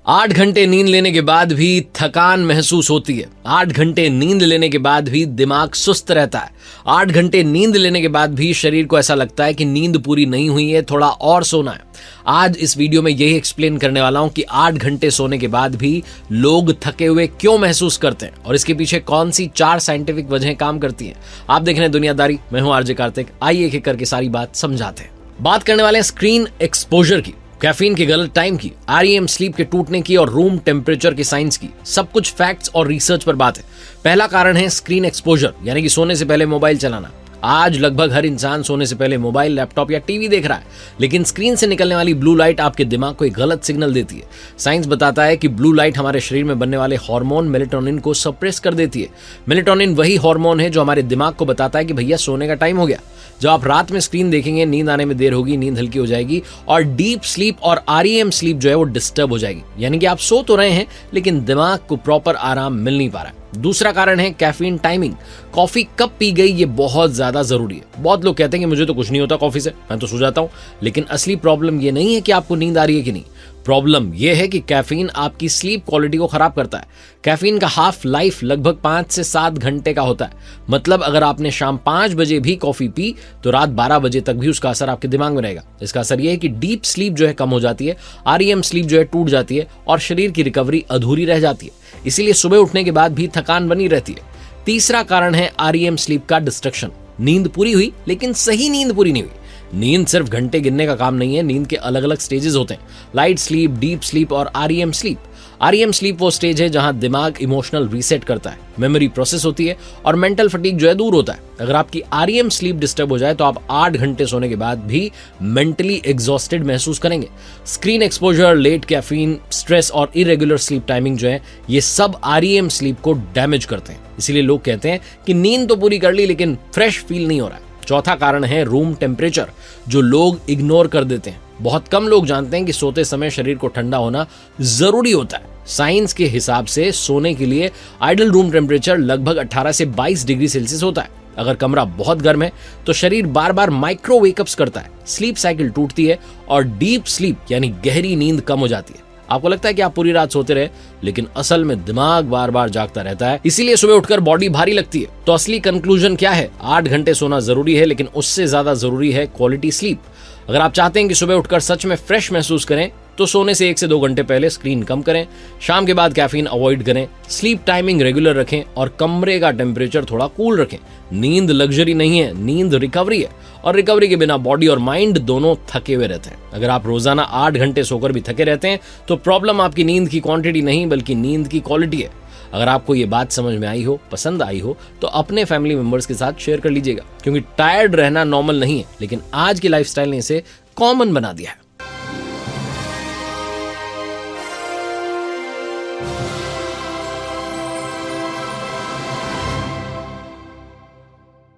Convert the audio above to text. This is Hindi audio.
8 घंटे नींद लेने के बाद भी थकान महसूस होती है। 8 घंटे नींद लेने के बाद भी दिमाग सुस्त रहता है। 8 घंटे नींद लेने के बाद भी शरीर को ऐसा लगता है कि नींद पूरी नहीं हुई है, थोड़ा और सोना है। आज इस वीडियो में यही एक्सप्लेन करने वाला हूं कि 8 घंटे सोने के बाद भी लोग थके हुए क्यों महसूस करते हैं और इसके पीछे कौन सी 4 साइंटिफिक वजहें काम करती हैं। आप देख रहे हैं दुनियादारी, मैं हूं आरजे कार्तिक। आइए एक एक करके सारी बात समझाते हैं। बात करने वाले हैं स्क्रीन एक्सपोजर की, कैफीन के गलत टाइम की, REM स्लीप के टूटने की और रूम टेम्परेचर की साइंस की। सब कुछ फैक्ट्स और रिसर्च पर बात है। पहला कारण है स्क्रीन एक्सपोजर, यानी कि सोने से पहले मोबाइल चलाना। आज लगभग हर इंसान सोने से पहले मोबाइल, लैपटॉप या टीवी देख रहा है, लेकिन स्क्रीन से निकलने वाली ब्लू लाइट आपके दिमाग को एक गलत सिग्नल देती है। साइंस बताता है कि ब्लू लाइट हमारे शरीर में बनने वाले हार्मोन मेलेटोनिन को सप्रेस कर देती है। मेलेटोनिन वही हार्मोन है जो हमारे दिमाग को बताता है कि भैया सोने का टाइम हो गया। जब आप रात में स्क्रीन देखेंगे, नींद आने में देर होगी, नींद हल्की हो जाएगी और डीप स्लीप और REM स्लीप जो है वो डिस्टर्ब हो जाएगी। यानी कि आप सो तो रहे हैं लेकिन दिमाग को प्रॉपर आराम मिल नहीं पा रहा है। दूसरा कारण है कैफीन टाइमिंग। कॉफी कब पी गई ये बहुत ज्यादा जरूरी है। बहुत लोग कहते हैं कि मुझे तो कुछ नहीं होता कॉफी से, मैं तो सो जाता हूं। लेकिन असली प्रॉब्लम ये नहीं है कि आपको नींद आ रही है कि नहीं। प्रॉब्लम यह है कि कैफीन आपकी स्लीप क्वालिटी को खराब करता है। कैफीन का हाफ लाइफ लगभग 5 से 7 घंटे का होता है। मतलब अगर आपने शाम 5 बजे भी कॉफी पी तो रात 12 बजे तक भी उसका असर आपके दिमाग में रहेगा। इसका असर यह है कि डीप स्लीप जो है कम हो जाती है, REM स्लीप जो है टूट जाती है और शरीर की रिकवरी अधूरी रह जाती है। इसीलिए सुबह उठने के बाद भी थकान बनी रहती है। तीसरा कारण है REM स्लीप का डिस्ट्रक्शन। नींद पूरी हुई लेकिन सही नींद पूरी नहीं हुई। नींद सिर्फ घंटे गिनने का काम नहीं है, नींद के अलग अलग स्टेजेस होते हैं। लाइट स्लीप, डीप स्लीप और REM स्लीप। REM स्लीप वो स्टेज है जहां दिमाग इमोशनल रीसेट करता है, मेमोरी प्रोसेस होती है और मेंटल फटीग जो है दूर होता है। अगर आपकी REM स्लीप डिस्टर्ब हो जाए तो आप 8 घंटे सोने के बाद भी मेंटली एग्जॉस्टेड महसूस करेंगे। Screen exposure, late caffeine, stress और इरेगुलर स्लीप टाइमिंग जो है ये सब REM स्लीप को डैमेज करते हैं। इसीलिए लोग कहते हैं कि नींद तो पूरी कर ली लेकिन फ्रेश फील नहीं हो रहा है। चौथा कारण है रूम टेम्परेचर, जो लोग इग्नोर कर देते हैं। बहुत कम लोग जानते हैं कि सोते समय शरीर को ठंडा होना जरूरी होता है। साइंस के हिसाब से सोने के लिए आइडियल रूम टेम्परेचर लगभग 18 से 22 डिग्री सेल्सियस होता है। अगर कमरा बहुत गर्म है तो शरीर बार बार माइक्रो वेकअप्स करता है, स्लीप साइकिल टूटती है और डीप स्लीप यानी गहरी नींद कम हो जाती है। आपको लगता है कि आप पूरी रात सोते रहे, लेकिन असल में दिमाग बार बार जागता रहता है। इसीलिए सुबह उठकर बॉडी भारी लगती है। तो असली कंक्लूजन क्या है? 8 घंटे सोना जरूरी है, लेकिन उससे ज्यादा जरूरी है क्वालिटी स्लीप। अगर आप चाहते हैं कि सुबह उठकर सच में फ्रेश महसूस करें तो सोने से 1 से 2 घंटे पहले स्क्रीन कम करें, शाम के बाद कैफीन अवॉइड करें, स्लीप टाइमिंग रेगुलर रखें और कमरे का टेम्परेचर थोड़ा कूल रखें। नींद लग्जरी नहीं है, नींद रिकवरी है और रिकवरी के बिना बॉडी और माइंड दोनों थके हुए रहते हैं। अगर आप रोजाना 8 घंटे सोकर भी थके रहते हैं तो प्रॉब्लम आपकी नींद की क्वांटिटी नहीं बल्कि नींद की क्वालिटी है। अगर आपको ये बात समझ में आई हो, पसंद आई हो तो अपने फैमिली मेंबर्स के साथ शेयर कर लीजिएगा, क्योंकि टायर्ड रहना नॉर्मल नहीं है, लेकिन आज की लाइफस्टाइल ने इसे कॉमन बना दिया है।